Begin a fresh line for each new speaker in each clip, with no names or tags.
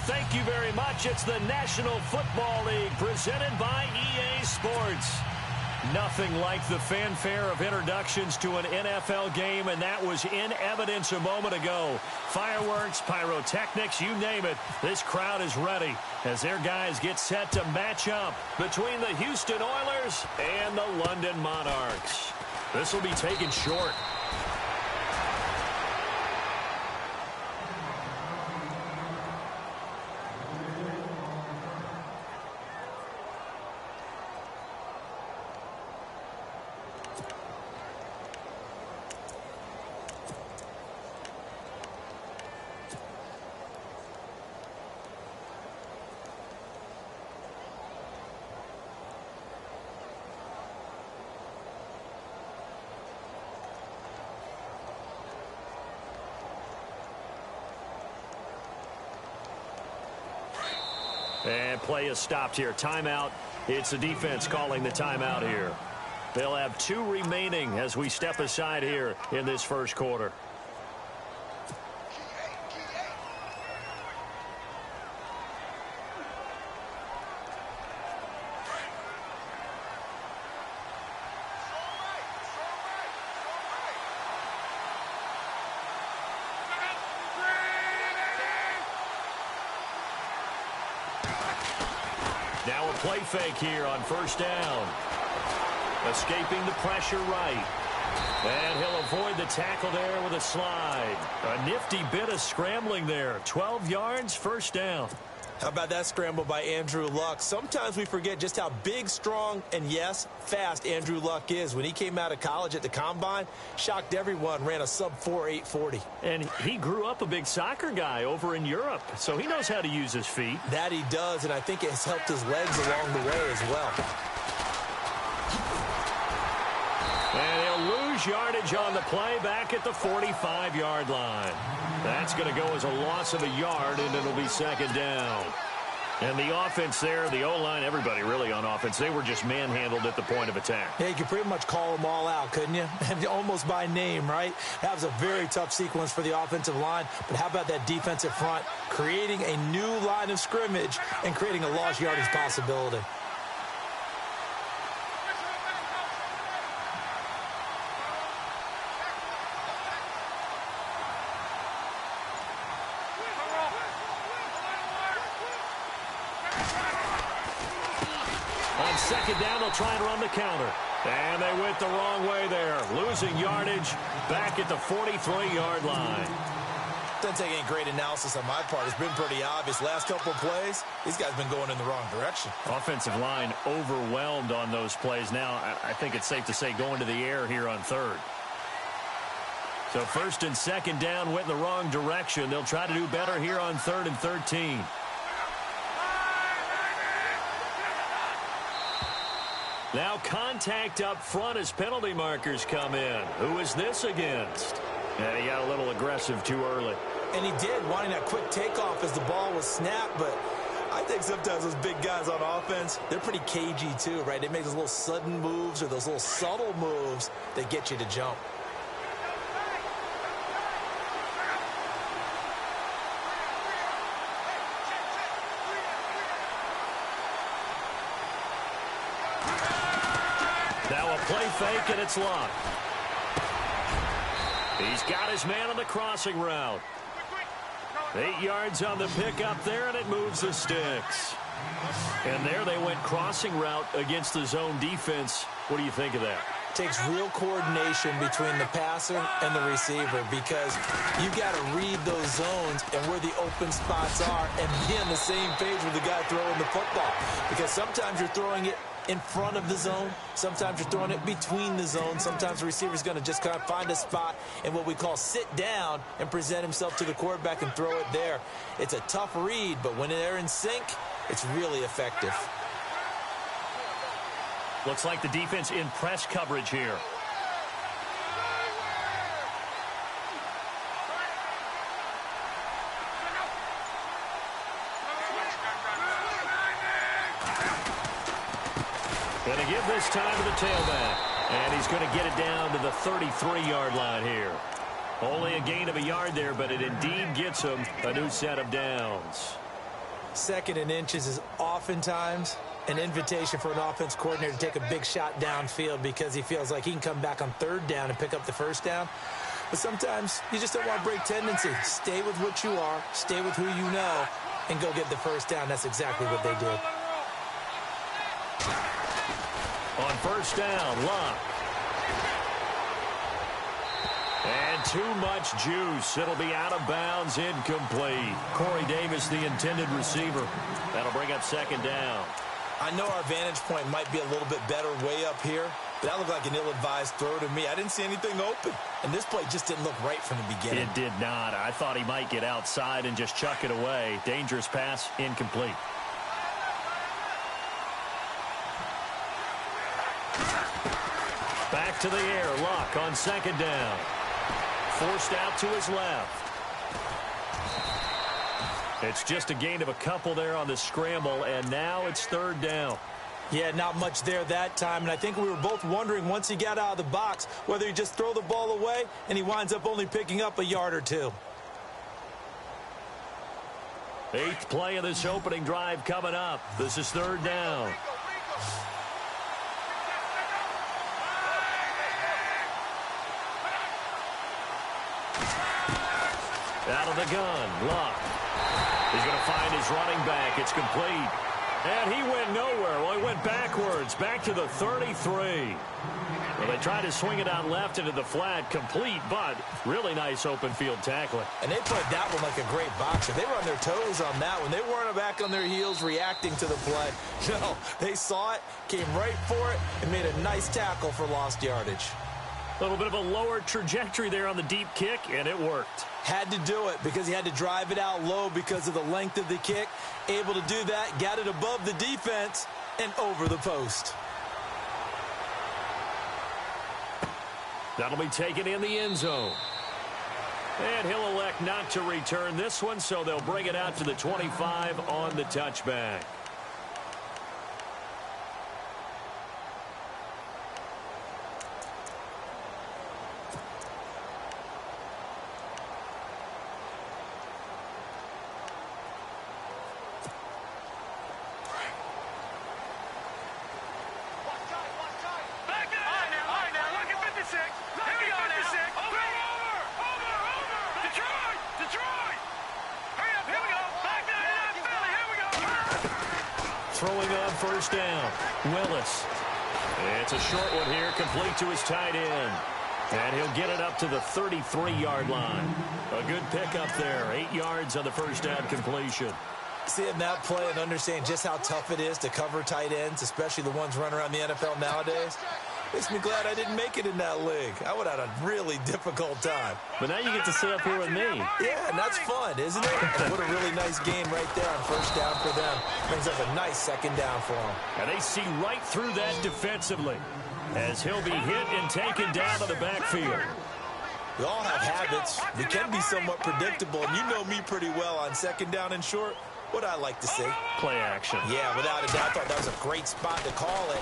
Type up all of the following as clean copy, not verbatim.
thank you very much. It's the National Football League presented by EA Sports. Nothing like the fanfare of introductions to an NFL game, and that was in evidence a moment ago. Fireworks, pyrotechnics, you name it. This crowd is ready as their guys get set to match up between the Houston Oilers and the London Monarchs. This will be taken short. And play is stopped here. Timeout. It's the defense calling the timeout here. They'll have 2 remaining as we step aside here in this first quarter. Now a play fake here on first down. Escaping the pressure right. And he'll avoid the tackle there with a slide. A nifty bit of scrambling there. 12 yards, first down.
How about that scramble by Andrew Luck? Sometimes we forget just how big, strong, and yes, fast Andrew Luck is. When he came out of college at the Combine, shocked everyone, ran a sub-4 840.
And he grew up a big soccer guy over in Europe, so he knows how to use his feet.
That he does, and I think it has helped his legs along the way as well.
And he'll lose yardage on the play back at the 45-yard line. That's going to go as a loss of a yard, and it'll be second down. And the offense there, the O-line, everybody really on offense, they were just manhandled at the point of attack.
Yeah, you could pretty much call them all out, couldn't you? And almost by name, right? That was a very tough sequence for the offensive line. But how about that defensive front creating a new line of scrimmage and creating a lost yardage possibility?
On second down, they'll try and run the counter. And they went the wrong way there. Losing yardage back at the 43-yard line.
Doesn't take any great analysis on my part. It's been pretty obvious. Last couple of plays, these guys have been going in the wrong direction.
Offensive line overwhelmed on those plays. Now, I think it's safe to say going to the air here on third. So first and second down went in the wrong direction. They'll try to do better here on 3rd and 13. Now contact up front as penalty markers come in. Who is this against? And he got a little aggressive too early.
And he did, wanting that quick takeoff as the ball was snapped. But I think sometimes those big guys on offense, they're pretty cagey too, right? They make those little sudden moves or those little subtle moves that get you to jump.
Now a play fake, and it's Luck. He's got his man on the crossing route. 8 yards on the pickup there, and it moves the sticks. And there they went crossing route against the zone defense. What do you think of that?
Takes real coordination between the passer and the receiver because you've got to read those zones and where the open spots are and be on the same page with the guy throwing the football. Because sometimes you're throwing it in front of the zone. Sometimes you're throwing it between the zones. Sometimes the receiver's going to just kind of find a spot and what we call sit down and present himself to the quarterback and throw it there. It's a tough read, but when they're in sync, it's really effective.
Looks like the defense in press coverage here. Going to give this time to the tailback. And he's going to get it down to the 33-yard line here. Only a gain of a yard there, but it indeed gets him a new set of downs.
Second and inches is oftentimes an invitation for an offense coordinator to take a big shot downfield because he feels like he can come back on third down and pick up the first down. But sometimes you just don't want to break tendency. Stay with what you are, stay with who you know, and go get the first down. That's exactly what they did.
On first down, Luck. And too much juice. It'll be out of bounds, incomplete. Corey Davis, the intended receiver. That'll bring up second down.
I know our vantage point might be a little bit better way up here, but that looked like an ill-advised throw to me. I didn't see anything open, and this play just didn't look right from the beginning.
It did not. I thought he might get outside and just chuck it away. Dangerous pass, incomplete. Back to the air, Luck on second down. Forced out to his left. It's just a gain of a couple there on the scramble, and now it's third down.
Yeah, not much there that time, and I think we were both wondering once he got out of the box whether he just throw the ball away, and he winds up only picking up a yard or two.
8th play of this opening drive coming up. This is third down. Out of the gun, Luck. He's going to find his running back. It's complete. And he went nowhere. Well, he went backwards, back to the 33. Well, they tried to swing it out left into the flat, complete, but really nice open field tackling.
And they played that one like a great boxer. They were on their toes on that one. They weren't back on their heels reacting to the play. No, they saw it, came right for it, and made a nice tackle for lost yardage.
A little bit of a lower trajectory there on the deep kick, and it worked.
Had to do it because he had to drive it out low because of the length of the kick. Able to do that, got it above the defense, and over the post.
That'll be taken in the end zone. And he'll elect not to return this one, so they'll bring it out to the 25 on the touchback. Throwing on first down, Willis. It's a short one here, complete to his tight end. And he'll get it up to the 33-yard line. A good pickup there, 8 yards on the first down completion.
Seeing that play and understanding just how tough it is to cover tight ends, especially the ones running around the NFL nowadays, makes me glad I didn't make it in that league. I would have had a really difficult time.
But now you get to sit up here with me.
Yeah, and that's fun, isn't it? And what a really nice game right there on first down for them. Brings up a nice second down for them.
And they see right through that defensively as he'll be hit and taken down to the backfield.
We all have habits. We can be somewhat predictable, and you know me pretty well on second down and short. What I like to see.
Play action.
Yeah, without a doubt. I thought that was a great spot to call it.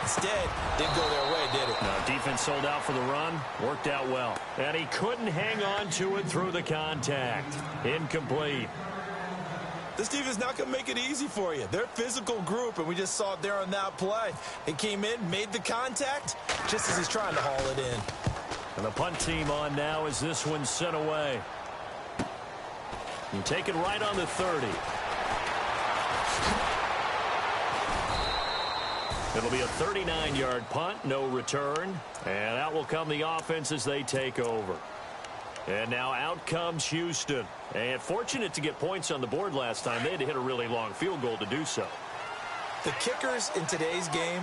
Instead, didn't go their way, did it?
No, defense sold out for the run. Worked out well. And he couldn't hang on to it through the contact. Incomplete.
This team is not going to make it easy for you. They're a physical group, and we just saw it there on that play. He came in, made the contact, just as he's trying to haul it in.
And the punt team on now as this one's sent away. And take it right on the 30. It'll be a 39-yard punt, no return. And out will come the offense as they take over. And now out comes Houston. And fortunate to get points on the board last time. They had to hit a really long field goal to do so.
The kickers in today's game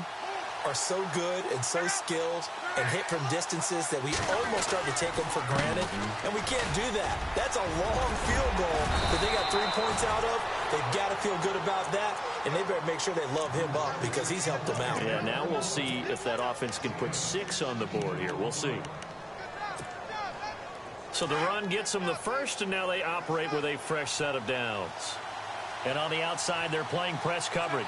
are so good and so skilled and hit from distances that we almost start to take them for granted. And we can't do that. That's a long field goal that they got 3 points out of. They've got to feel good about that, and they better make sure they love him up because he's helped them out.
Yeah, now we'll see if that offense can put 6 on the board here. We'll see. So the run gets them the first, and now they operate with a fresh set of downs. And on the outside, they're playing press coverage.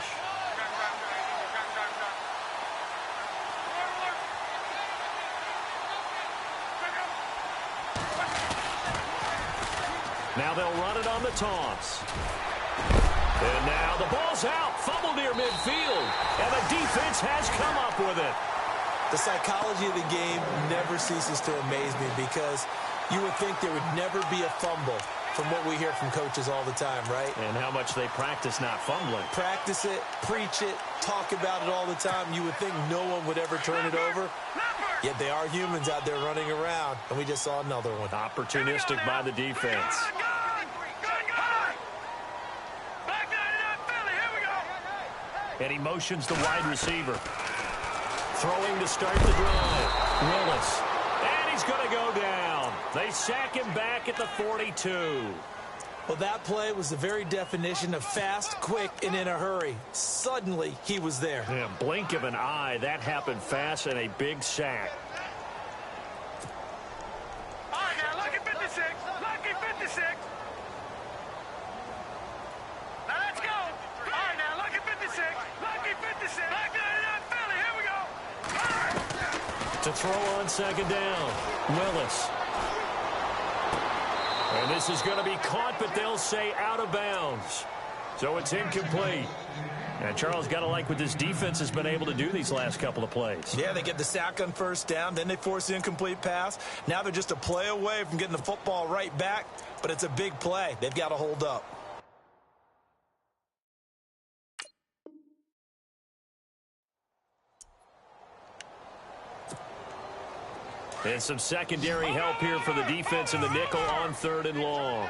Now they'll run it on the toss. And now the ball's out. Fumble near midfield. And the defense has come up with it.
The psychology of the game never ceases to amaze me because you would think there would never be a fumble from what we hear from coaches all the time, right?
And how much they practice not fumbling.
Practice it, preach it, talk about it all the time. You would think no one would ever turn it over. Yet they are humans out there running around, and we just saw another one.
Opportunistic by the defense. And he motions the wide receiver. Throwing to start the drive. Willis. And he's going to go down. They sack him back at the 42.
Well, that play was the very definition of fast, quick, and in a hurry. Suddenly, he was there.
Yeah, blink of an eye. That happened fast and a big sack.
All right, now, lucky 56. Lucky 56. Now, let's go. All right, now, lucky 56. Lucky 56. Back 99 Philly. Here we go.
To throw on second down. Willis. And this is going to be caught, but they'll say out of bounds. So it's incomplete. And Charles, got to like what this defense has been able to do these last couple of plays.
Yeah, they get the sack on first down, then they force the incomplete pass. Now they're just a play away from getting the football right back, but it's a big play. They've got to hold up.
And some secondary help here for the defense in the nickel on 3rd and long.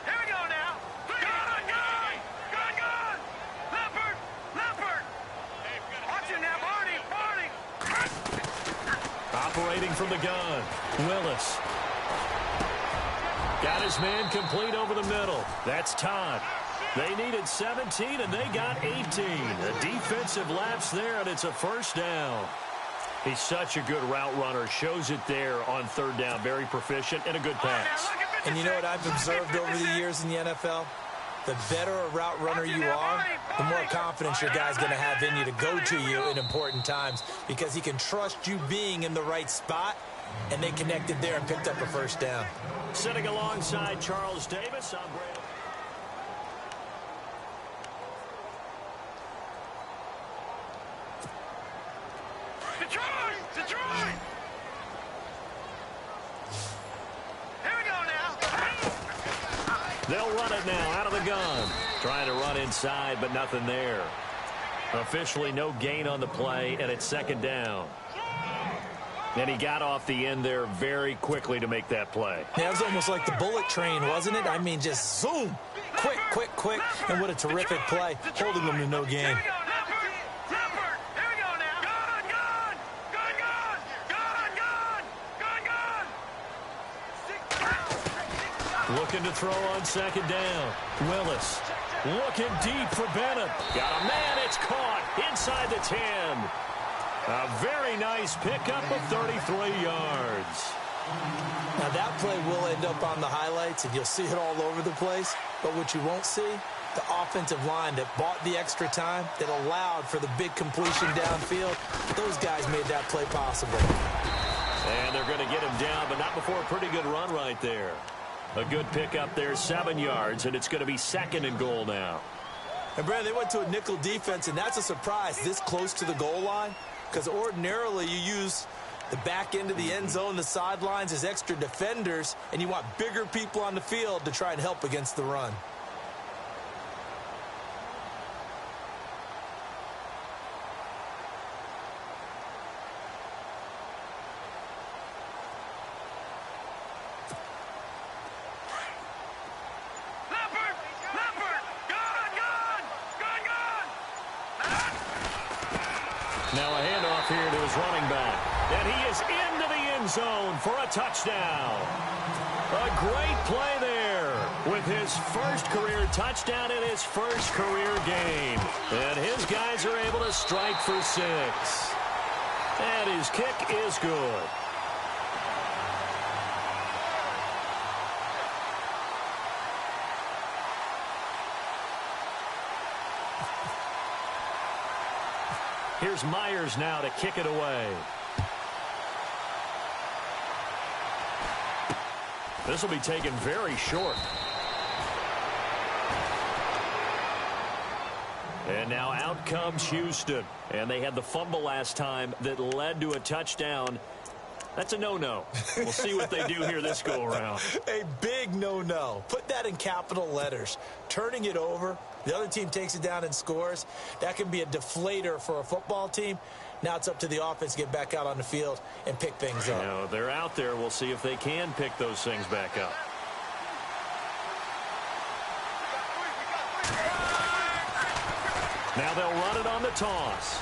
Here we go now. Gun. Leopard. Watch it now, Barney.
Operating from the gun. Willis. Got his man complete over the middle. That's Todd. They needed 17, and they got 18. A defensive lapse there, and it's a first down. He's such a good route runner. Shows it there on 3rd down. Very proficient and a good pass.
And you know what I've observed over the years in the NFL? The better a route runner you are, the more confidence your guy's going to have in you to go to you in important times because he can trust you being in the right spot, and they connected there and picked up a first down.
Sitting alongside Charles Davis, I'm Brandon.
Detroit! Here we go now.
They'll run it now out of the gun. Trying to run inside, but nothing there. Officially no gain on the play, and it's 2nd down. And he got off the end there very quickly to make that play.
Yeah, it was almost like the bullet train, wasn't it? I mean, just zoom. Quick. And what a terrific play, holding them to no gain.
Looking to throw on 2nd down. Willis looking deep for Bennett. Got a man. It's caught inside the 10. A very nice pickup of 33 yards.
Now, that play will end up on the highlights, and you'll see it all over the place. But what you won't see, the offensive line that bought the extra time, that allowed for the big completion downfield, those guys made that play possible.
And they're going to get him down, but not before a pretty good run right there. A good pickup there, 7 yards, and it's going to be 2nd and goal now.
And, Brandon, they went to a nickel defense, and that's a surprise this close to the goal line because ordinarily you use the back end of the end zone, the sidelines as extra defenders, and you want bigger people on the field to try and help against the run.
Now a handoff here to his running back. And he is into the end zone for a touchdown. A great play there with his first career touchdown in his first career game. And his guys are able to strike for 6. And his kick is good. Here's Myers now to kick it away. This will be taken very short. And now out comes Houston. And they had the fumble last time that led to a touchdown. That's a no-no. We'll see what they do here this go-around.
A big no-no. Put that in capital letters. Turning it over, the other team takes it down and scores. That can be a deflator for a football team. Now it's up to the offense to get back out on the field and pick things up.
Now, they're out there. We'll see if they can pick those things back up. Now they'll run it on the toss.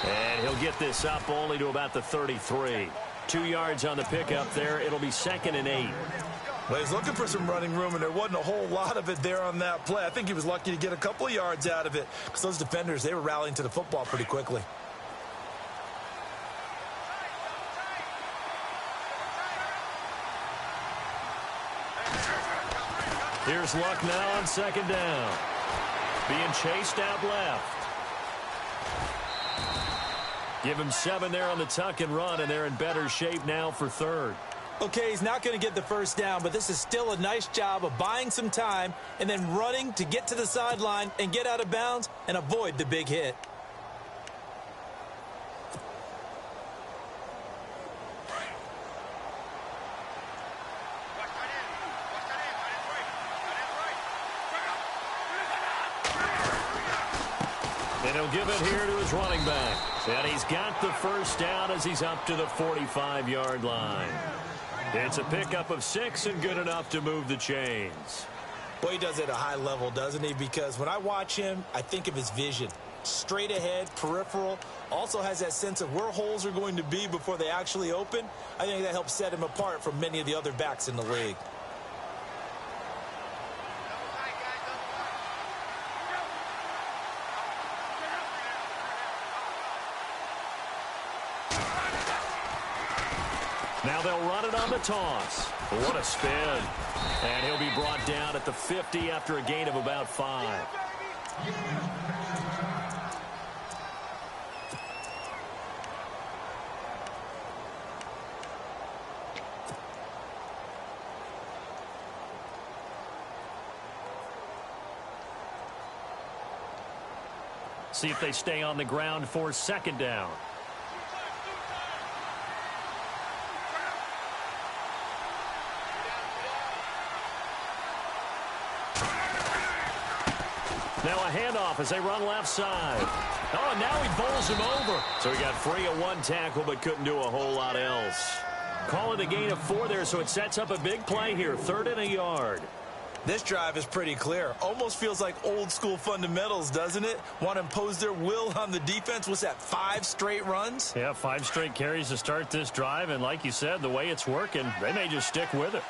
And he'll get this up only to about the 33. 2 yards on the pickup there. It'll be 2nd and 8.
Well, he's looking for some running room, and there wasn't a whole lot of it there on that play. I think he was lucky to get a couple of yards out of it because those defenders, they were rallying to the football pretty quickly.
Here's Luck now on 2nd down. Being chased out left. Give him 7 there on the tuck and run, and they're in better shape now for 3rd.
Okay, he's not going to get the first down, but this is still a nice job of buying some time and then running to get to the sideline and get out of bounds and avoid the big hit.
And he'll give it here to his running back. And he's got the first down as he's up to the 45-yard line. It's a pickup of 6 and good enough to move the chains.
Boy, he does it at a high level, doesn't he? Because when I watch him, I think of his vision. Straight ahead, peripheral. Also has that sense of where holes are going to be before they actually open. I think that helps set him apart from many of the other backs in the league.
Now they'll run it on the toss. What a spin. And he'll be brought down at the 50 after a gain of about 5. See if they stay on the ground for 2nd down. Now a handoff as they run left side. Oh, and now he bowls him over. So he got free of 1 tackle but couldn't do a whole lot else. Call it a gain of 4 there, so it sets up a big play here. 3rd and a yard.
This drive is pretty clear. Almost feels like old school fundamentals, doesn't it? Want to impose their will on the defense. What's that, 5 straight runs?
Yeah, 5 straight carries to start this drive. And like you said, the way it's working, they may just stick with it.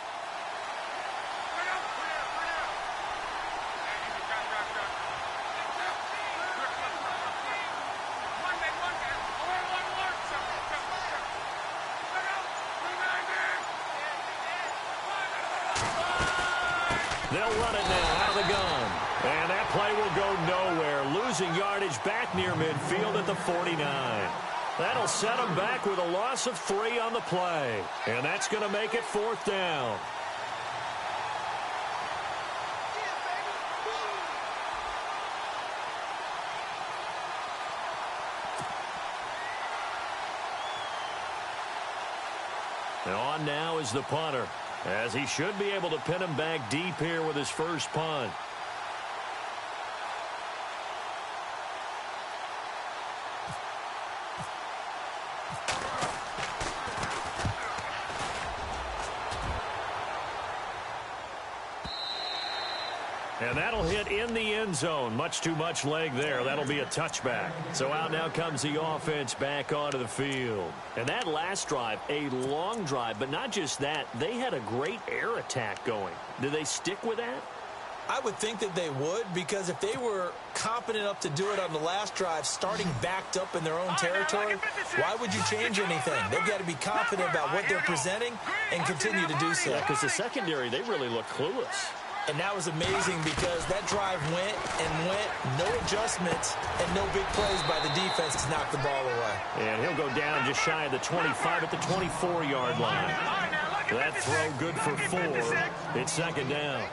They'll run it now out of the gun. And that play will go nowhere. Losing yardage back near midfield at the 49. That'll set them back with a loss of 3 on the play. And that's going to make it 4th down. And on now is the punter, as he should be able to pin him back deep here with his first punt. And that'll hit in the end zone. Much too much leg there. That'll be a touchback. So out now comes the offense back onto the field. And that last drive, a long drive, but not just that. They had a great air attack going. Do they stick with that?
I would think that they would, because if they were competent enough to do it on the last drive, starting backed up in their own territory, why would you change anything? They've got to be confident about what they're presenting and continue to do so.
Yeah, because the secondary, they really look clueless.
And that was amazing because that drive went and went, no adjustments, and no big plays by the defense to knock the ball away.
And he'll go down just shy of the 25 at the 24-yard line. That throw good for 4. It's 2nd down.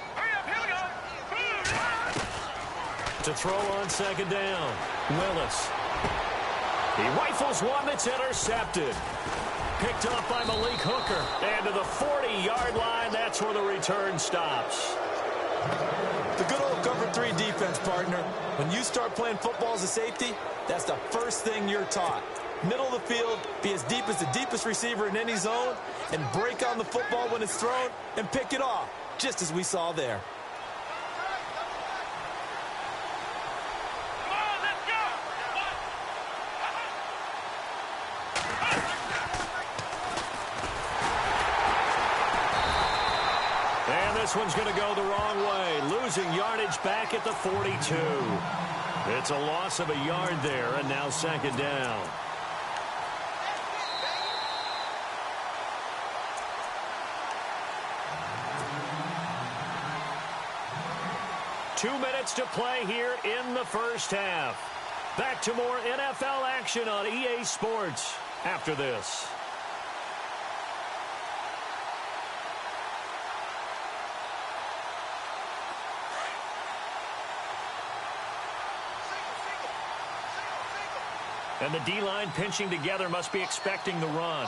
To throw on second down, Willis. He rifles one that's intercepted. Picked up by Malik Hooker. And to the 40-yard line, that's where the return stops.
The good old cover 3 defense, partner. When you start playing football as a safety, that's the first thing you're taught. Middle of the field, be as deep as the deepest receiver in any zone, and break on the football when it's thrown and pick it off, just as we saw there.
This one's going to go the wrong way, losing yardage back at the 42. It's a loss of a yard there, and now second down. Two minutes to play here in the first half. Back to more NFL action on EA Sports after this. And the D-line pinching together must be expecting the run.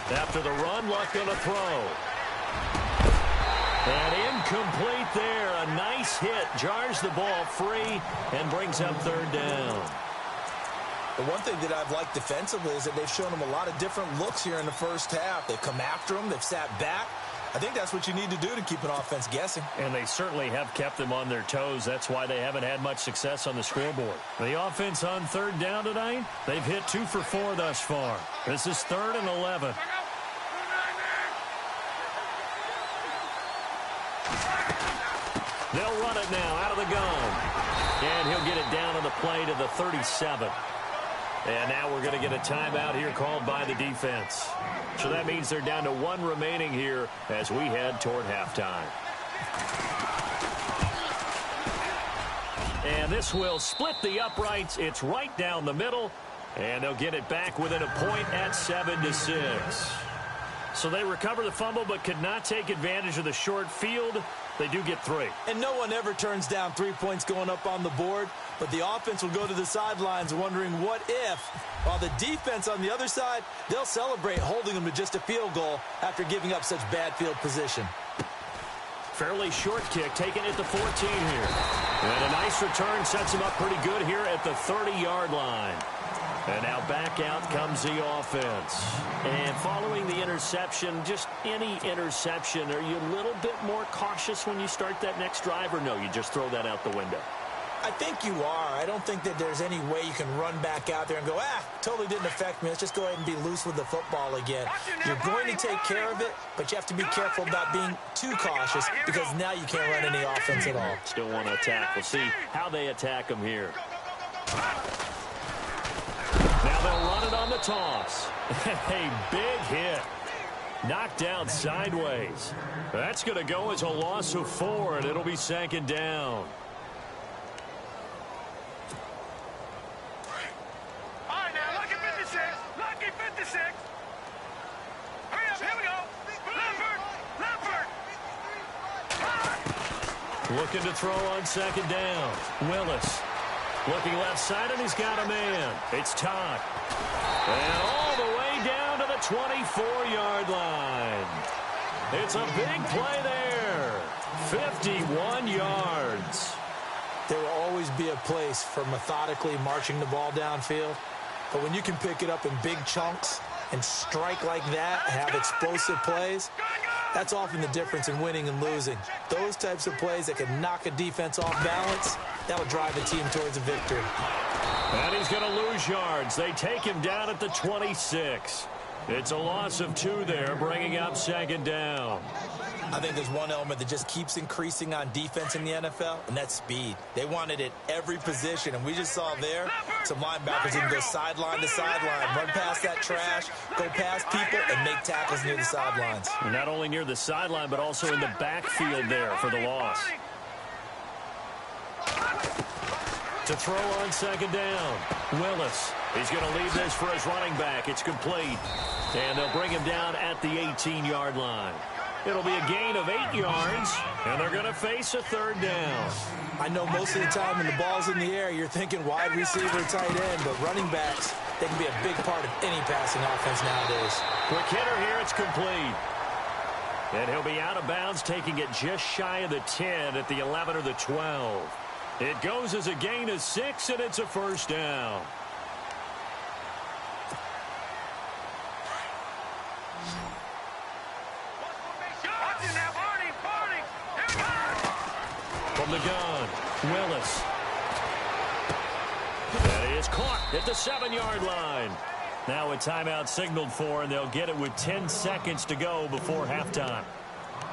After the run, Luck going to throw. And incomplete there. A nice hit. Jars the ball free and brings up third down.
The one thing that I've liked defensively is that they've shown them a lot of different looks here in the first half. They've come after them. They've sat back. I think that's what you need to do to keep an offense guessing.
And they certainly have kept them on their toes. That's why they haven't had much success on the scoreboard. The offense on third down tonight, they've hit 2 for 4 thus far. This is 3rd and 11. They'll run it now out of the gun. And he'll get it down on the play to the 37. And now we're going to get a timeout here called by the defense. So that means they're down to 1 remaining here as we head toward halftime. And this will split the uprights. It's right down the middle. And they'll get it back within a point at 7-6. So they recover the fumble but could not take advantage of the short field. They do get 3.
And no one ever turns down 3 points going up on the board, but the offense will go to the sidelines wondering what if, while the defense on the other side, they'll celebrate holding them to just a field goal after giving up such bad field position.
Fairly short kick taken at the 14 here. And a nice return sets him up pretty good here at the 30-yard line. And now back out comes the offense. And following the interception, just any interception, are you a little bit more cautious when you start that next drive, or no, you just throw that out the window?
I think you are. I don't think that there's any way you can run back out there and go, totally didn't affect me. Let's just go ahead and be loose with the football again. You're going to take care of it, but you have to be careful about being too cautious because now you can't run any offense at all.
Still want to attack. We'll see how they attack them here. Now they'll run it on the toss. A big hit. Knocked down sideways. That's going to go as a loss of 4, and it'll be second down.
All right, now, lucky 56. Lucky 56. Hurry up, here we go. Leffert.
Looking to throw on second down. Willis. Looking left side, and he's got a man. It's Todd. And all the way down to the 24-yard line. It's a big play there. 51 yards.
There will always be a place for methodically marching the ball downfield. But when you can pick it up in big chunks and strike like that, have explosive plays, that's often the difference in winning and losing. Those types of plays that can knock a defense off balance, that will drive a team towards a victory.
And he's going to lose yards. They take him down at the 26. It's a loss of 2 there, bringing up second down.
I think there's one element that just keeps increasing on defense in the NFL, and that's speed. They want it at every position, and we just saw there some linebackers who can go sideline to sideline, run past that trash, go past people, and make tackles near the sidelines.
And not only near the sideline, but also in the backfield there for the loss. To throw on second down, Willis. He's going to leave this for his running back. It's complete. And they'll bring him down at the 18-yard line. It'll be a gain of 8 yards, and they're going to face a third down.
I know most of the time when the ball's in the air, you're thinking wide receiver, tight end, but running backs, they can be a big part of any passing offense nowadays.
Quick hitter here, it's complete. And he'll be out of bounds, taking it just shy of the 10 at the 11 or the 12. It goes as a gain of 6, and it's a first down. From the gun, Willis. That is caught at the 7-yard line. Now a timeout signaled for, and they'll get it with 10 seconds to go before halftime.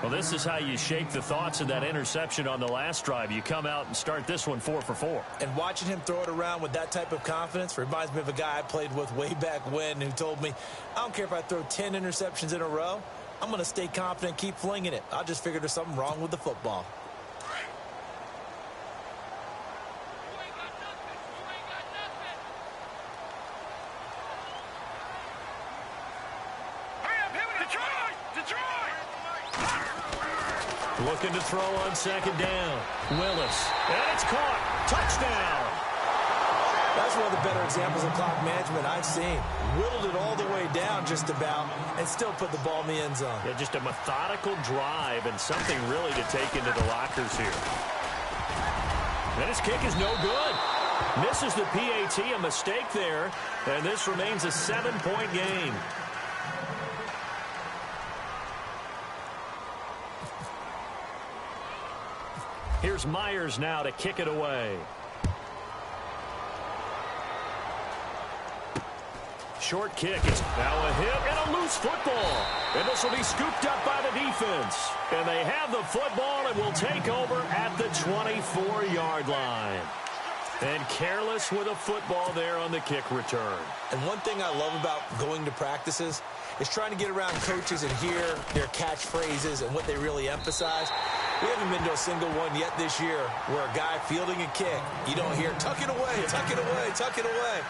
Well, this is how you shake the thoughts of that interception on the last drive. You come out and start this one 4 for 4.
And watching him throw it around with that type of confidence reminds me of a guy I played with way back when who told me, I don't care if I throw 10 interceptions in a row. I'm going to stay confident, keep flinging it. I just figured there's something wrong with the football.
Looking to throw on second down. Willis. And it's caught. Touchdown.
That's one of the better examples of clock management I've seen. Whittled it all the way down just about and still put the ball in the end zone.
Yeah, just a methodical drive and something really to take into the lockers here. And his kick is no good. Misses the PAT, a mistake there. And this remains a 7-point game. Here's Myers now to kick it away. Short kick. It's now a hit and a loose football. And this will be scooped up by the defense. And they have the football and will take over at the 24-yard line. And careless with a football there on the kick return.
And one thing I love about going to practices is trying to get around coaches and hear their catchphrases and what they really emphasize. We haven't been to a single one yet this year where a guy fielding a kick, you don't hear, tuck it away, tuck it away, tuck it away.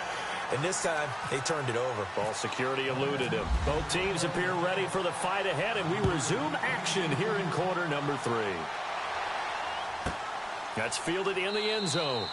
And this time, they turned it over.
Ball security eluded him. Both teams appear ready for the fight ahead, and we resume action here in quarter number 3. That's fielded in the end zone.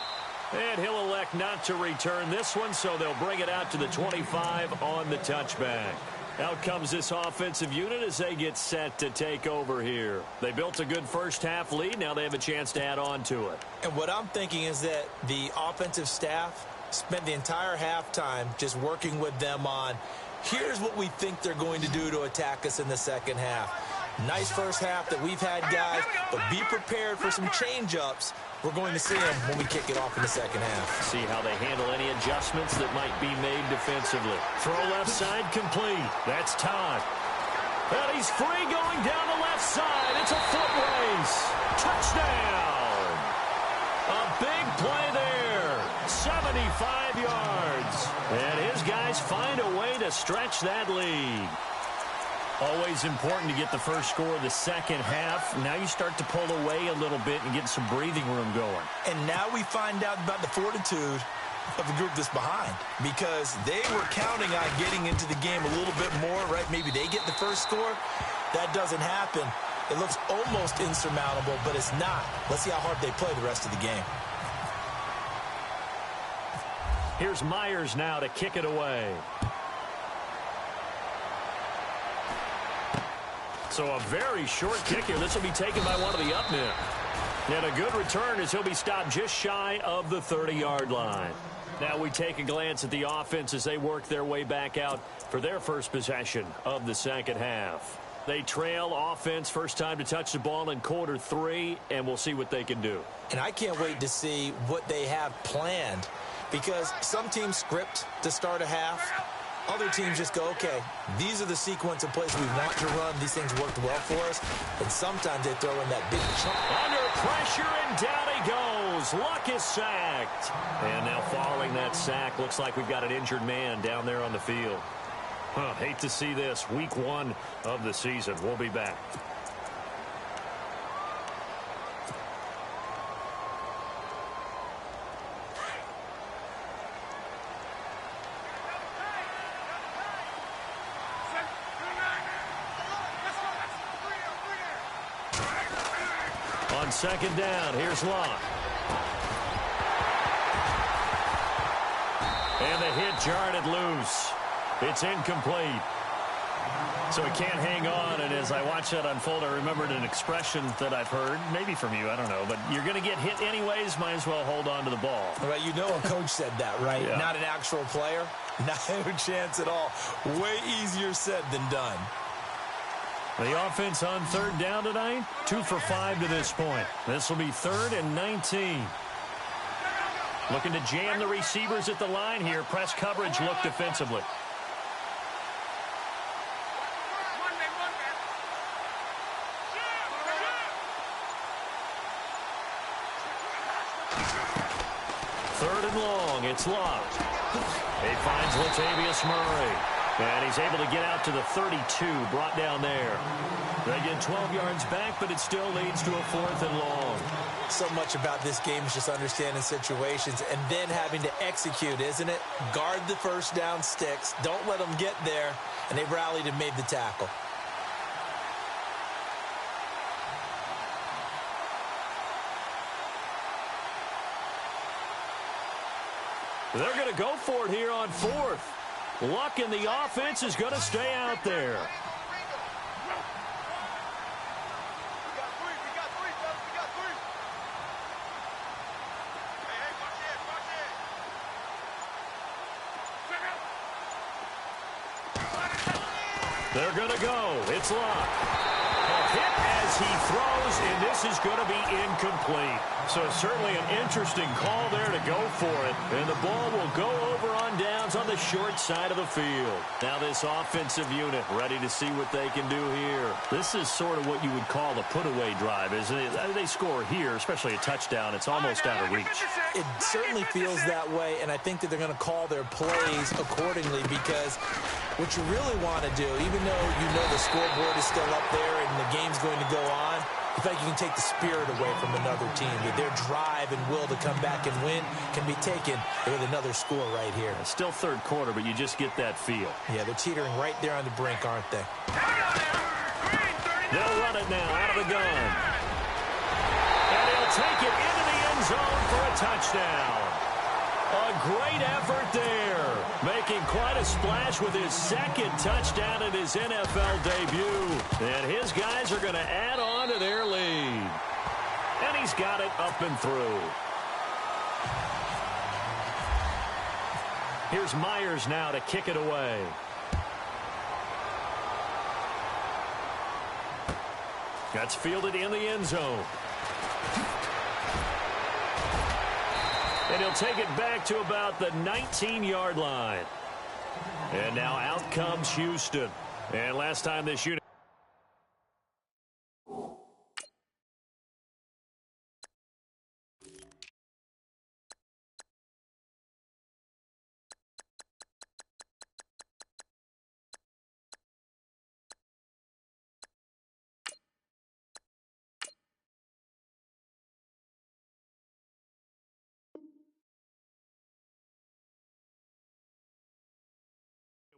And he'll elect not to return this one, so they'll bring it out to the 25 on the touchback. Out comes this offensive unit as they get set to take over here. They built a good first-half lead. Now they have a chance to add on to it.
And what I'm thinking is that the offensive staff spent the entire halftime just working with them on, here's what we think they're going to do to attack us in the second half. Nice first half that we've had, guys, but be prepared for some change-ups. We're going to see them when we kick it off in the second half.
See how they handle any adjustments that might be made defensively. Throw left side complete. That's Todd. And he's free going down the left side. It's a foot race. Touchdown. A big play there. 75 yards. And his guys find a way to stretch that lead. Always important to get the first score of the second half. Now you start to pull away a little bit and get some breathing room going.
And now we find out about the fortitude of the group that's behind, because they were counting on getting into the game a little bit more, right? Maybe they get the first score. That doesn't happen. It looks almost insurmountable, but it's not. Let's see how hard they play the rest of the game.
Here's Myers now to kick it away. So a very short kick here. This will be taken by one of the up men. And a good return as he'll be stopped just shy of the 30-yard line. Now we take a glance at the offense as they work their way back out for their first possession of the second half. They trail offense, first time to touch the ball in quarter 3, and we'll see what they can do.
And I can't wait to see what they have planned, because some teams script to start a half. Other teams just go, okay, these are the sequence of plays we want to run. These things worked well for us. And sometimes they throw in that big chunk.
Under pressure, and down he goes. Luck is sacked. And now following that sack, looks like we've got an injured man down there on the field. Hate to see this. Week 1 of the season. We'll be back. On second down, here's Locke. And the hit jarred it loose. It's incomplete. So he can't hang on, and as I watch that unfold, I remembered an expression that I've heard, maybe from you, I don't know, but you're going to get hit anyways, might as well hold on to the ball.
Right, you know a coach said that, right?
Yeah.
Not an actual player. Not a chance at all. Way easier said than done.
The offense on third down tonight, 2 for 5 to this point. This will be 3rd and 19. Looking to jam the receivers at the line here. Press coverage look defensively. Third and long, it's Locke. He finds Latavius Murray. And he's able to get out to the 32, brought down there. They get 12 yards back, but it still leads to a 4th and long.
So much about this game is just understanding situations and then having to execute, isn't it? Guard the first down sticks. Don't let them get there. And they rallied and made the tackle.
They're going to go for it here on 4th. Luck in the offense is going to stay out there. They're going to go. It's Luck. A hit as he throws, and this is going to be incomplete. So certainly an interesting call there to go for it. And the ball will go over on downs on the short side of the field. Now this offensive unit ready to see what they can do here. This is sort of what you would call the put-away drive, isn't it? They score here, especially a touchdown. It's almost out of reach.
It certainly feels that way, and I think that they're going to call their plays accordingly because what you really want to do, even though you know the scoreboard is still up there and the game's going to go on, in fact, you can take the spirit away from another team. Their drive and will to come back and win can be taken with another score right here.
It's still third quarter, but you just get that feel.
Yeah, they're teetering right there on the brink, aren't they?
They'll run it now out of the gun. And he'll take it into the end zone for a touchdown. A great effort there, making quite a splash with his second touchdown in his NFL debut. And his guys are going to add on to their lead. And he's got it up and through. Here's Myers now to kick it away. That's fielded in the end zone. And he'll take it back to about the 19-yard line. And now out comes Houston. And last time this unit.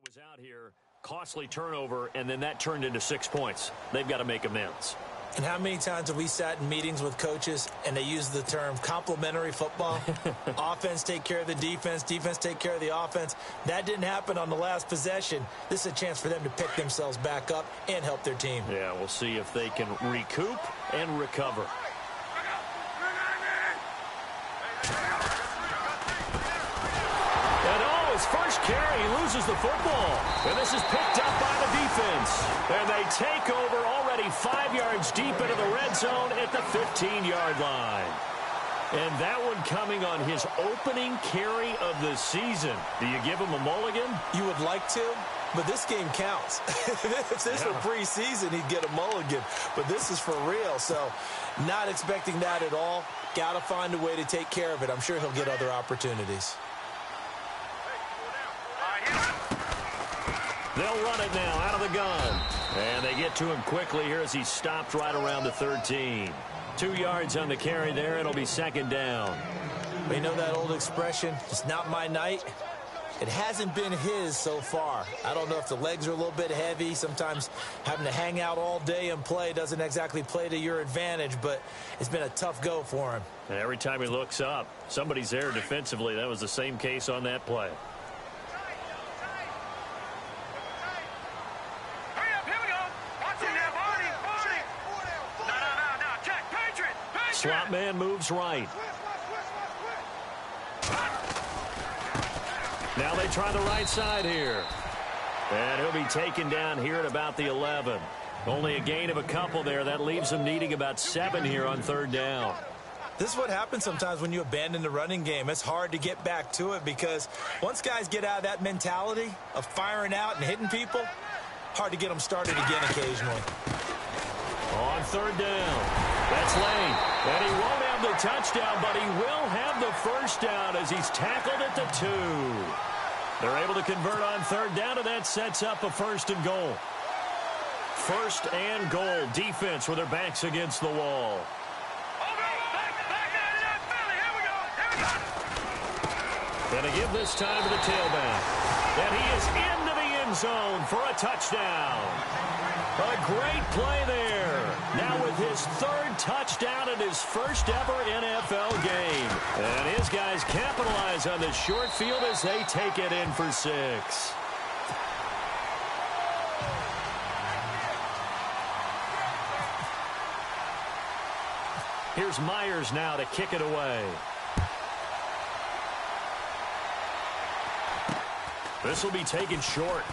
Was out here, costly turnover, and then that turned into 6 points. They've got to make amends.
And how many times have we sat in meetings with coaches and they use the term complementary football? Offense take care of the defense, defense take care of the offense. That didn't happen on the last possession. This is a chance for them to pick themselves back up and help their team.
Yeah, we'll see if they can recoup and recover. His first carry, he loses the football. And this is picked up by the defense. And they take over already 5 yards deep into the red zone at the 15-yard line. And that one coming on his opening carry of the season. Do you give him a mulligan?
You would like to, but this game counts. If this were preseason, he'd get a mulligan. But this is for real, so not expecting that at all. Got to find a way to take care of it. I'm sure he'll get other opportunities.
They'll run it now out of the gun. And they get to him quickly here as he stopped right around the 13. 2 yards on the carry there. It'll be second down.
You know that old expression, it's not my night? It hasn't been his so far. I don't know if the legs are a little bit heavy. Sometimes having to hang out all day and play doesn't exactly play to your advantage, but it's been a tough go for him.
And every time he looks up, somebody's there defensively. That was the same case on that play.
Hurry up, here we go. Watch it now, Barney. No. Check. Patriot.
Slot man moves right. Now they try the right side here. And he'll be taken down here at about the 11. Only a gain of a couple there. That leaves him needing about 7 here on 3rd down.
This is what happens sometimes when you abandon the running game. It's hard to get back to it because once guys get out of that mentality of firing out and hitting people, hard to get them started again occasionally.
On 3rd down. That's Lane. And he won't have the touchdown, but he will have the first down as he's tackled at the 2. They're able to convert on 3rd down, and that sets up a 1st and goal. 1st and goal. Defense with their backs against the wall. And a give this time to the tailback. And he is into the end zone for a touchdown. A great play there. Now with his 3rd touchdown in his first ever NFL game. And his guys capitalize on the short field as they take it in for 6. Here's Myers now to kick it away. This will be taken short.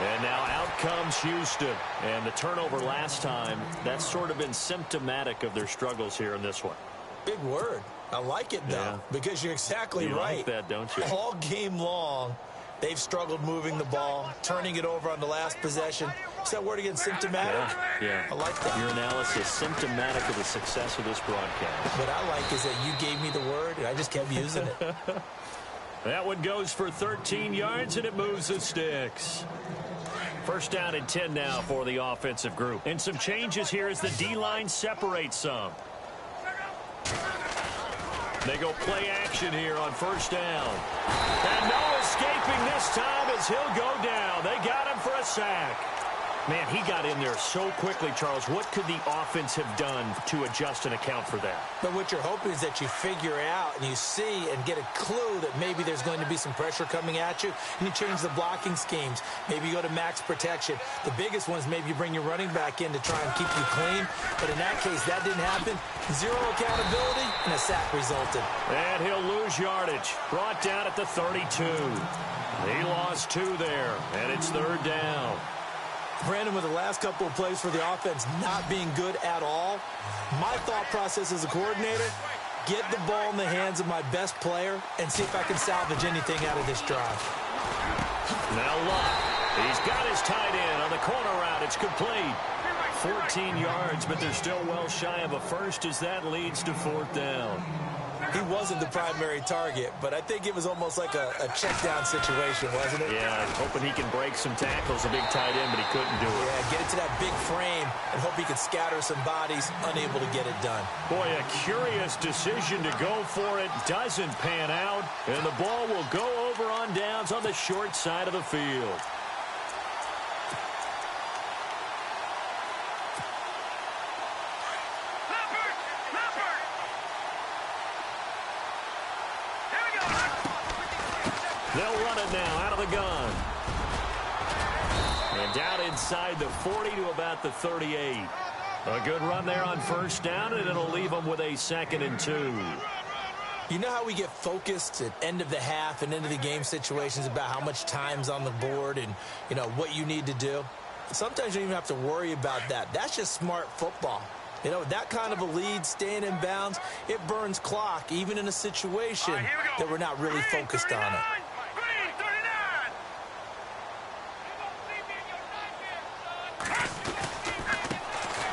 And now out comes Houston. And the turnover last time, that's sort of been symptomatic of their struggles here in this one.
Big word. I like it, though, because you're exactly right.
You like that, don't you?
All game long, they've struggled moving the ball, turning it over on the last possession. Is that word again, symptomatic?
Yeah.
I like that.
Your analysis, symptomatic of the success of this broadcast.
What I like is that you gave me the word, and I just kept using it.
That one goes for 13 yards, and it moves the sticks. 1st down and 10 now for the offensive group. And some changes here as the D-line separates some. They go play action here on 1st down. And no escaping this time as he'll go down. They got him for a sack. Man, he got in there so quickly, Charles. What could the offense have done to adjust and account for that?
But what you're hoping is that you figure out and you see and get a clue that maybe there's going to be some pressure coming at you, and you change the blocking schemes. Maybe you go to max protection. The biggest one is maybe you bring your running back in to try and keep you clean. But in that case, that didn't happen. 0 accountability, and a sack resulted.
And he'll lose yardage. Brought down at the 32. He lost 2 there, and it's 3rd down.
Brandon, with the last couple of plays for the offense not being good at all, my thought process as a coordinator, get the ball in the hands of my best player and see if I can salvage anything out of this drive.
Now Luck. He's got his tight end on the corner route. It's complete. 14 yards, but they're still well shy of a first as that leads to 4th down.
He wasn't the primary target, but I think it was almost like a check-down situation, wasn't it?
Yeah, hoping he can break some tackles, a big tight end, but he couldn't do it.
Yeah, get it to that big frame and hope he could scatter some bodies, unable to get it done.
Boy, a curious decision to go for it. Doesn't pan out, and the ball will go over on downs on the short side of the field. They'll run it now out of the gun. And down inside the 40 to about the 38. A good run there on 1st down, and it'll leave them with a 2nd and 2.
You know how we get focused at end of the half and end of the game situations about how much time's on the board and, you know, what you need to do? Sometimes you don't even have to worry about that. That's just smart football. You know, that kind of a lead, staying in bounds, it burns clock, even in a situation that we're not really focused on it.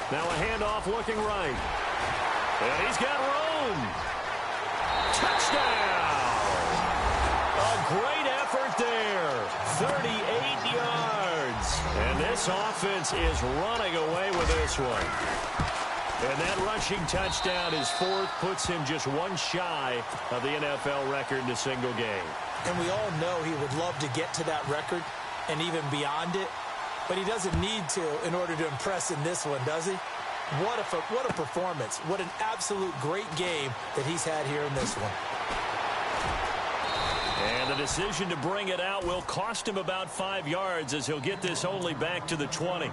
Now a handoff looking right. And he's got room. Touchdown! A great effort there. 38 yards. And this offense is running away with this one. And that rushing touchdown is 4th, puts him just 1 shy of the NFL record in a single game.
And we all know he would love to get to that record and even beyond it, but he doesn't need to in order to impress in this one, does he? What a performance. What an absolute great game that he's had here in this one.
And the decision to bring it out will cost him about 5 yards as he'll get this only back to the 20.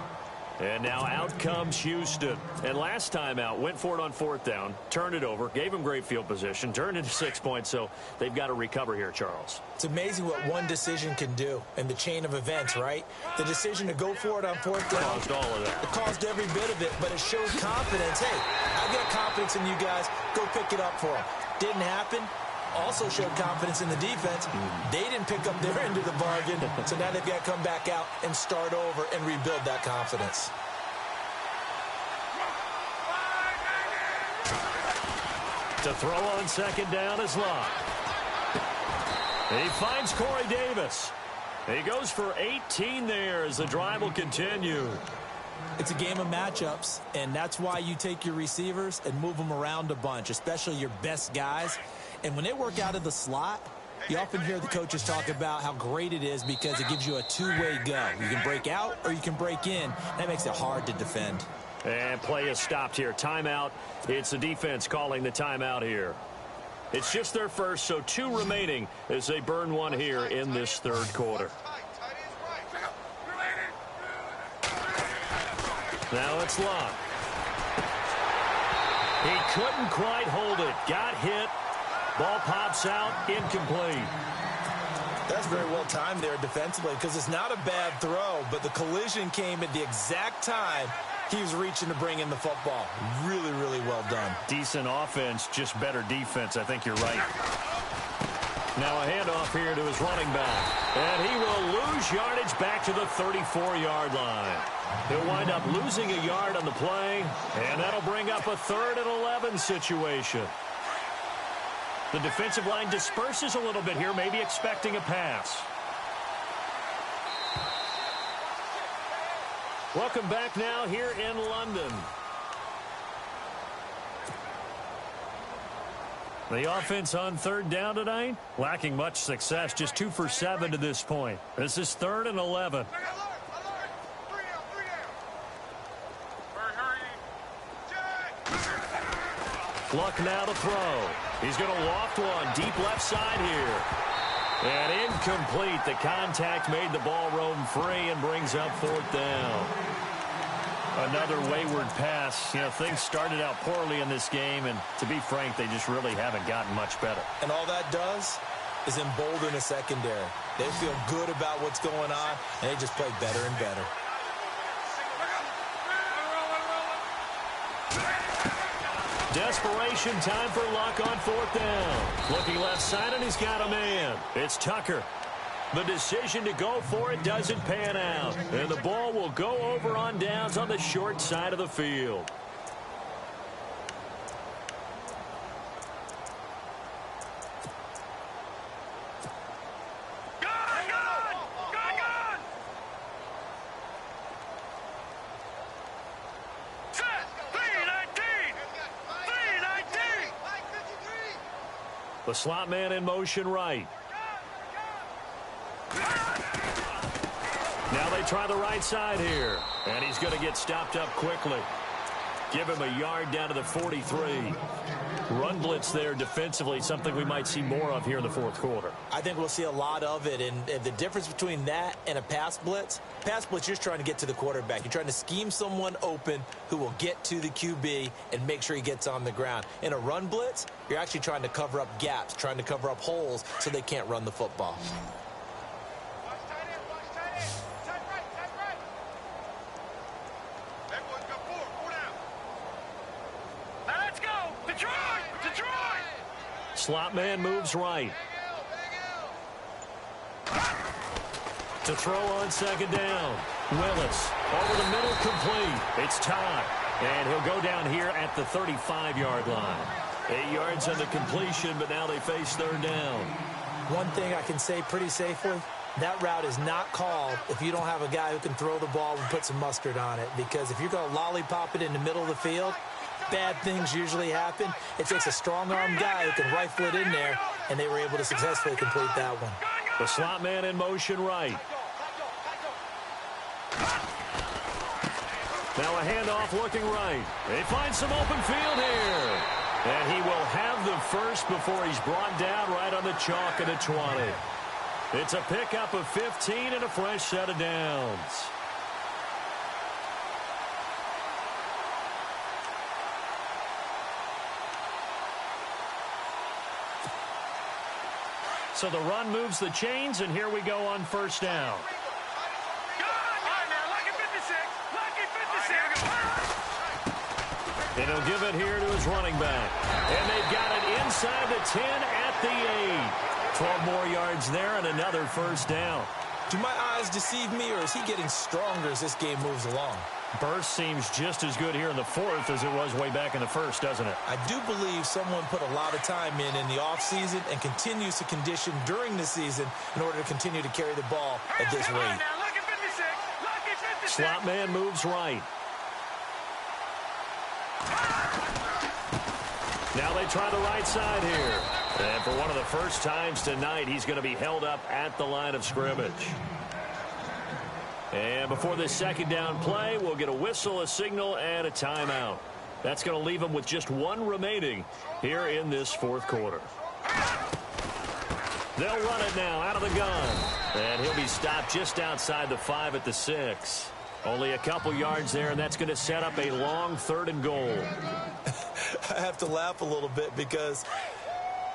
And now out comes Houston. And last time out, went for it on 4th down, turned it over, gave him great field position, turned into 6 points, so they've got to recover here, Charles.
It's amazing what one decision can do in the chain of events, right? The decision to go for it on 4th down.
Caused all of that.
It caused every bit of it, but it showed confidence. Hey, I got confidence in you guys. Go pick it up for them. Didn't happen. Also showed confidence in the defense. They didn't pick up their end of the bargain, so now they've got to come back out and start over and rebuild that confidence.
To throw on 2nd down is Locke. He finds Corey Davis. He goes for 18 there as the drive will continue.
It's a game of matchups, and that's why you take your receivers and move them around a bunch, especially your best guys. And when they work out of the slot, you often hear the coaches talk about how great it is because it gives you a two-way go. You can break out or you can break in. That makes it hard to defend.
And play is stopped here. Timeout. It's the defense calling the timeout here. It's just their first, so 2 remaining as they burn one here in this 3rd quarter. Now it's Locke. He couldn't quite hold it. Got hit. Ball pops out, incomplete.
That's very well timed there defensively because it's not a bad throw, but the collision came at the exact time he was reaching to bring in the football. Really, really well done.
Decent offense, just better defense. I think you're right. Now a handoff here to his running back. And he will lose yardage back to the 34-yard line. He'll wind up losing a yard on the play, and that'll bring up a 3rd and 11 situation. The defensive line disperses a little bit here, maybe expecting a pass. Welcome back now here in London. The offense on 3rd down tonight, lacking much success, just 2 for 7 to this point. This is 3rd and 11. Luck now to throw. He's going to loft one deep left side here. And incomplete. The contact made the ball roam free and brings up 4th down. Another wayward pass. You know, things started out poorly in this game, and to be frank, they just really haven't gotten much better.
And all that does is embolden a secondary. They feel good about what's going on, and they just play better and better.
Desperation time for Luck on 4th down. Looking left side, and he's got a man. It's Tucker. The decision to go for it doesn't pan out. And the ball will go over on downs on the short side of the field. The slot man in motion right. Now they try the right side here. And he's going to get stopped up quickly. Give him a yard down to the 43. Run blitz there defensively, something we might see more of here in the 4th quarter.
I think we'll see a lot of it, and the difference between that and a pass blitz, you're just trying to get to the quarterback. You're trying to scheme someone open who will get to the QB and make sure he gets on the ground. In a run blitz, you're actually trying to cover up gaps, trying to cover up holes so they can't run the football.
Slot man moves right. To throw on 2nd down. Willis over the middle, complete. It's Todd. And he'll go down here at the 35-yard line. 8 yards on the completion, but now they face 3rd down.
One thing I can say pretty safely, that route is not called if you don't have a guy who can throw the ball and put some mustard on it. Because if you're going to lollipop it in the middle of the field, bad things usually happen. It takes a strong-arm guy who can rifle it in there, and they were able to successfully complete that one.
The slot man in motion right. Now a handoff looking right. They find some open field here. And he will have the first before he's brought down right on the chalk at the 20. It's a pickup of 15 and a fresh set of downs. So the run moves the chains, and here we go on first down. And he'll give it here to his running back. And they've got it inside the 10 at the 8. 12 more yards there and another first down.
Do my eyes deceive me, or is he getting stronger as this game moves along?
Burst seems just as good here in the fourth as it was way back in the first, doesn't it?
I do believe someone put a lot of time in the offseason and continues to condition during the season in order to continue to carry the ball at this rate.
Slot man moves right. Now they try the right side here. And for one of the first times tonight, he's going to be held up at the line of scrimmage. And before this second down play, we'll get a whistle, a signal, and a timeout. That's going to leave him with just one remaining here in this fourth quarter. They'll run it now out of the gun. And he'll be stopped just outside the 5 at the 6. Only a couple yards there, and that's going to set up a long 3rd and goal.
I have to laugh a little bit because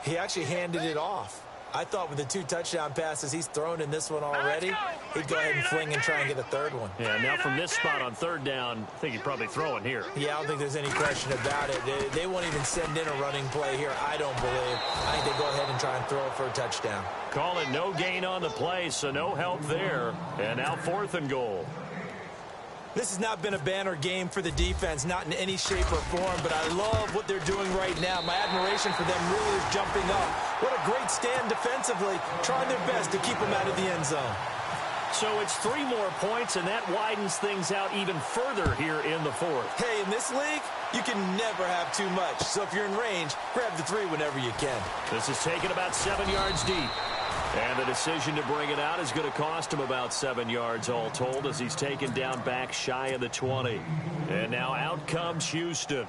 he actually handed it off. I thought with the 2 touchdown passes he's thrown in this one already, he'd go ahead and fling and try and get a 3rd one.
Yeah, now from this spot on 3rd down, I think he'd probably throw it here.
Yeah, I don't think there's any question about it. They won't even send in a running play here, I don't believe. I think they go ahead and try and throw it for a touchdown.
Call it no gain on the play, so no help there. And now 4th and goal.
This has not been a banner game for the defense, not in any shape or form, but I love what they're doing right now. My admiration for them really is jumping up. What a great stand defensively, trying their best to keep them out of the end zone.
So it's 3 more points, and that widens things out even further here in the fourth.
Hey, in this league, you can never have too much. So if you're in range, grab the 3 whenever you can.
This is taken about 7 yards deep. And the decision to bring it out is going to cost him about 7 yards all told as he's taken down back shy of the 20. And now out comes Houston.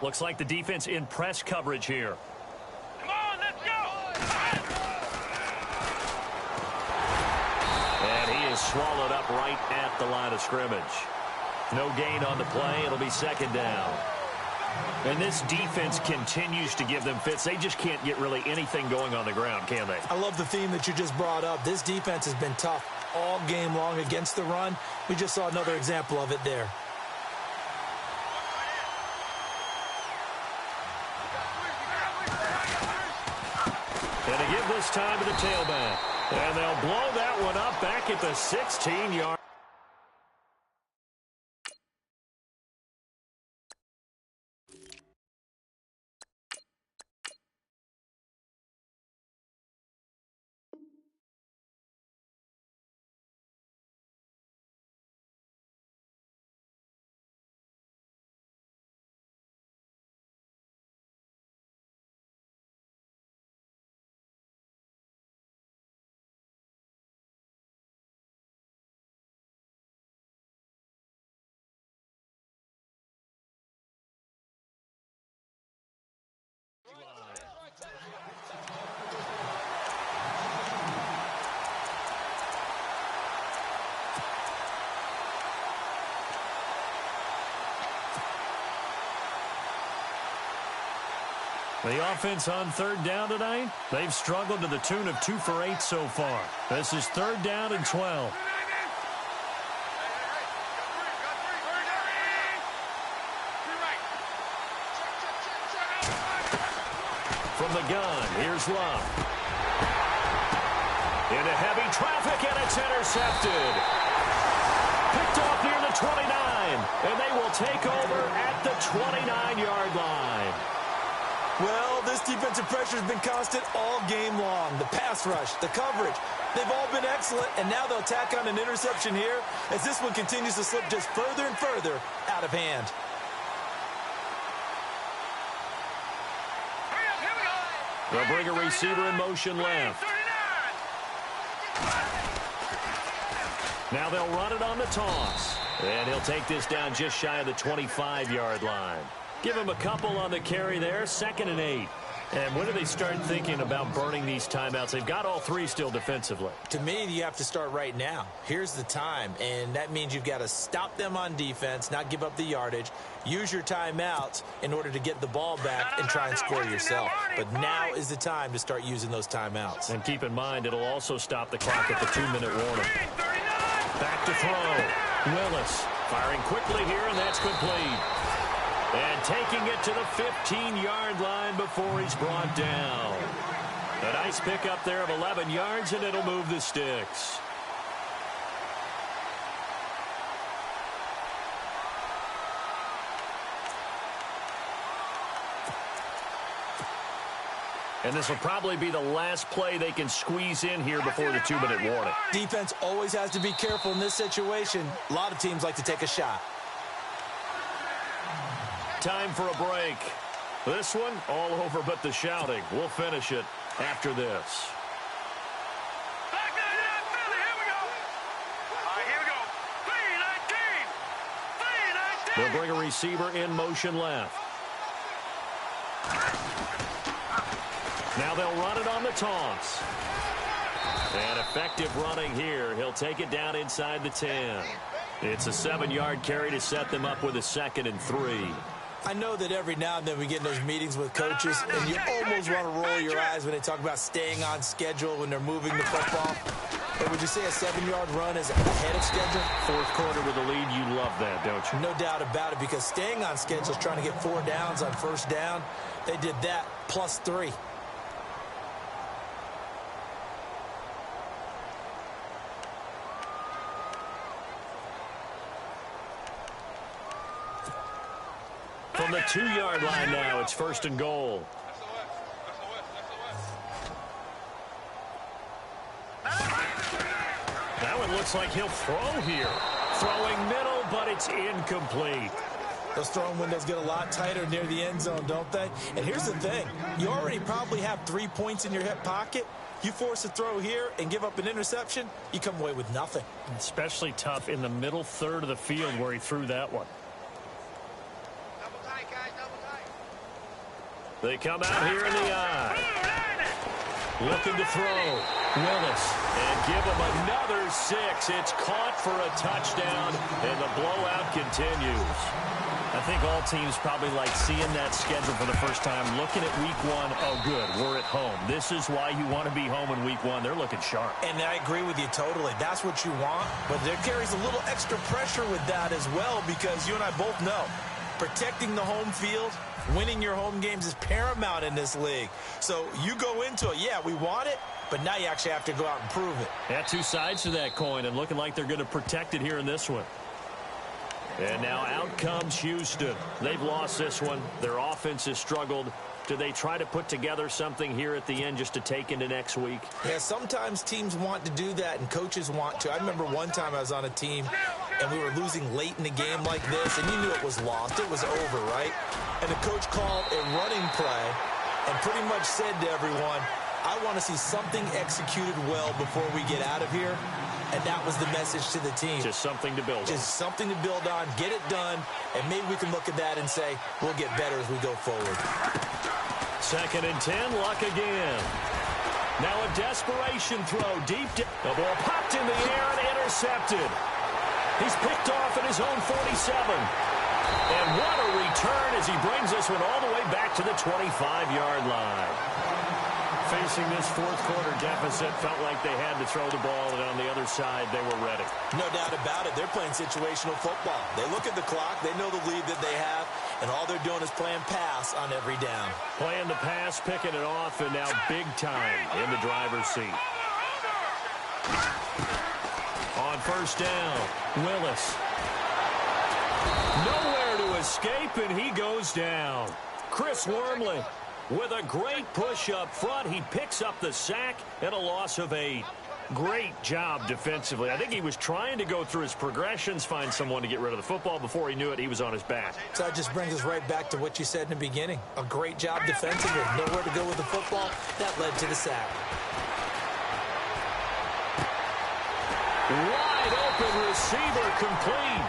Looks like the defense in press coverage here.
Come on, let's go!
And he is swallowed up right at the line of scrimmage. No gain on the play. It'll be 2nd down. And this defense continues to give them fits. They just can't get really anything going on the ground, can they?
I love the theme that you just brought up. This defense has been tough all game long against the run. We just saw another example of it there.
And they give this time to the tailback. And they'll blow that one up back at the 16-yard. The offense on 3rd down tonight, they've struggled to the tune of 2 for 8 so far. This is 3rd down and 12. From the gun, here's Love. Into heavy traffic, and it's intercepted. Picked off near the 29, and they will take over at the 29-yard line.
Well, this defensive pressure has been constant all game long. The pass rush, the coverage, they've all been excellent, and now they'll tack on an interception here as this one continues to slip just further and further out of hand.
They'll bring a receiver in motion left. Now they'll run it on the toss. And he'll take this down just shy of the 25-yard line. Give him a couple on the carry there, 2nd and 8. And when do they start thinking about burning these timeouts? They've got all 3 still defensively.
To me, you have to start right now. Here's the time, and that means you've got to stop them on defense, not give up the yardage, use your timeouts in order to get the ball back and try and score yourself. But now is the time to start using those timeouts.
And keep in mind, it'll also stop the clock at the 2-minute warning. Back to throw. Willis firing quickly here, and that's complete. And taking it to the 15-yard line before he's brought down. A nice pickup there of 11 yards, and it'll move the sticks. And this will probably be the last play they can squeeze in here before the 2-minute warning.
Defense always has to be careful in this situation. A lot of teams like to take a shot.
Time for a break. This one, all over but the shouting. We'll finish it after this. They'll bring a receiver in motion left. Now they'll run it on the toss. And effective running here. He'll take it down inside the 10. It's a 7-yard carry to set them up with a 2nd and 3.
I know that every now and then we get in those meetings with coaches, and you almost want to roll your eyes when they talk about staying on schedule when they're moving the football. But would you say a 7-yard run is ahead of schedule?
4th quarter with a lead, you love that, don't you?
No doubt about it, because staying on schedule is trying to get 4 downs on 1st down. They did that plus 3.
From the 2-yard line now, it's 1st and goal. That one looks like he'll throw here. Throwing middle, but it's incomplete.
Those throwing windows get a lot tighter near the end zone, don't they? And here's the thing. You already probably have 3 points in your hip pocket. You force a throw here and give up an interception, you come away with nothing.
Especially tough in the middle third of the field where he threw that one. They come out here in the eye. Looking to throw. Willis. And give him another 6. It's caught for a touchdown, and the blowout continues. I think all teams probably like seeing that schedule for the first time, looking at week 1. Oh, good, we're at home. This is why you want to be home in week 1. They're looking sharp.
And I agree with you totally. That's what you want, but there carries a little extra pressure with that as well, because you and I both know protecting the home field, winning your home games is paramount in this league. So you go into it, yeah, we want it, but now you actually have to go out and prove it.
Yeah, 2 sides to that coin, and looking like they're going to protect it here in this one. And now out comes Houston. They've lost this one. Their offense has struggled. Do they try to put together something here at the end just to take into next week?
Yeah, sometimes teams want to do that and coaches want to. I remember one time I was on a team and we were losing late in the game like this, and you knew it was lost. It was over, right? And the coach called a running play and pretty much said to everyone, I want to see something executed well before we get out of here. And that was the message to the team.
Just something to build on.
Just something to build on, get it done, and maybe we can look at that and say, we'll get better as we go forward.
2nd and 10, Luck again. Now a desperation throw deep. The ball popped in the air and intercepted. He's picked off at his own 47. And what a return as he brings this one all the way back to the 25-yard line. Facing this 4th quarter deficit, felt like they had to throw the ball, and on the other side, they were ready.
No doubt about it. They're playing situational football. They look at the clock, they know the lead that they have, and all they're doing is playing pass on every down.
Playing the pass, picking it off, and now big time in the driver's seat. On 1st down, Willis. Nowhere to escape, and he goes down. Chris Wormley With a great push up front, he picks up the sack and a loss of 8. Great job defensively. I think he was trying to go through his progressions, find someone to get rid of the football. Before he knew it, he was on his back.
So that just brings us right back to what you said in the beginning. A great job defensively. Nowhere to go with the football. That led to the sack.
Wide open receiver complete.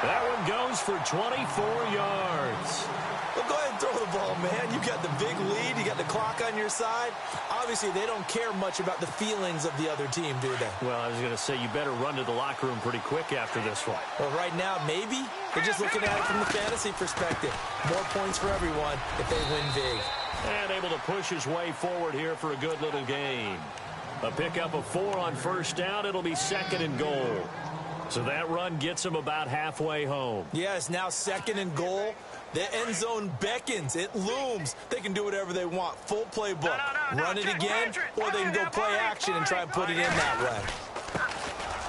That one goes for 24 yards.
Well, go ahead and throw the ball, man. You got the big lead. You got the clock on your side. Obviously, they don't care much about the feelings of the other team, do they?
Well, I was going to say, you better run to the locker room pretty quick after this one.
Well, right now, maybe. They're just looking at it from the fantasy perspective. More points for everyone if they win big.
And able to push his way forward here for a good little gain. A pickup of 4 on first down. It'll be 2nd and goal. So that run gets him about halfway home.
Yeah, it's now 2nd and goal. The end zone beckons. It looms. They can do whatever they want. Full playbook. Run it again, or they can go play action and try and put it in that way.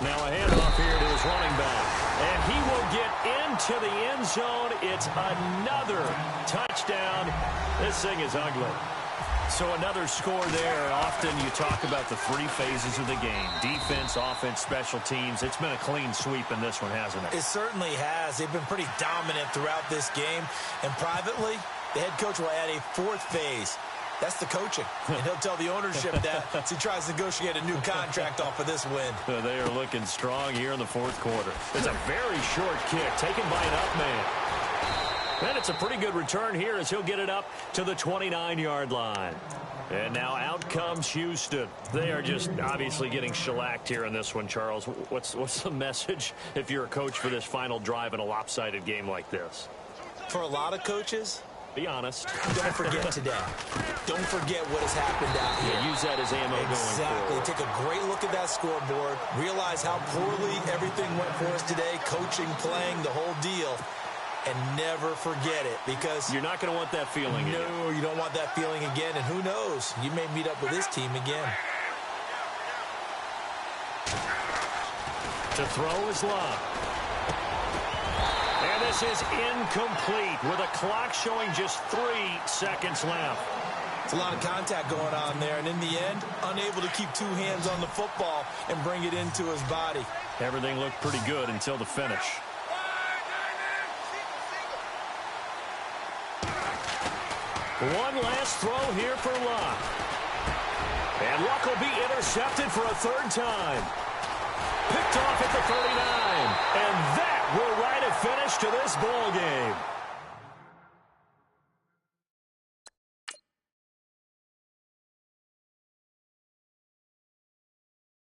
Now a handoff here to his running back. And he will get into the end zone. It's another touchdown. This thing is ugly. So another score there. Often you talk about the 3 phases of the game. Defense, offense, special teams. It's been a clean sweep in this one, hasn't it?
It certainly has. They've been pretty dominant throughout this game. And privately, the head coach will add a 4th phase. That's the coaching. And he'll tell the ownership that as he tries to negotiate a new contract off of this win.
They are looking strong here in the 4th quarter. It's a very short kick taken by an up man. And it's a pretty good return here as he'll get it up to the 29-yard line. And now out comes Houston. They are just obviously getting shellacked here in this one, Charles. What's the message if you're a coach for this final drive in a lopsided game like this?
For a lot of coaches,
be honest.
Don't forget today. Don't forget what has happened out here.
Yeah, use that as ammo going forward.
Take a great look at that scoreboard. Realize how poorly everything went for us today. Coaching, playing, the whole deal. And never forget it, because
you're not going to want that feeling again.
No, you don't want that feeling again. And who knows? You may meet up with this team again.
To throw is Love. And this is incomplete with a clock showing just 3 seconds left.
It's a lot of contact going on there. And in the end, unable to keep 2 hands on the football and bring it into his body.
Everything looked pretty good until the finish. One last throw here for Luck. And Luck will be intercepted for a 3rd time. Picked off at the 39. And that will write a finish to this ball game.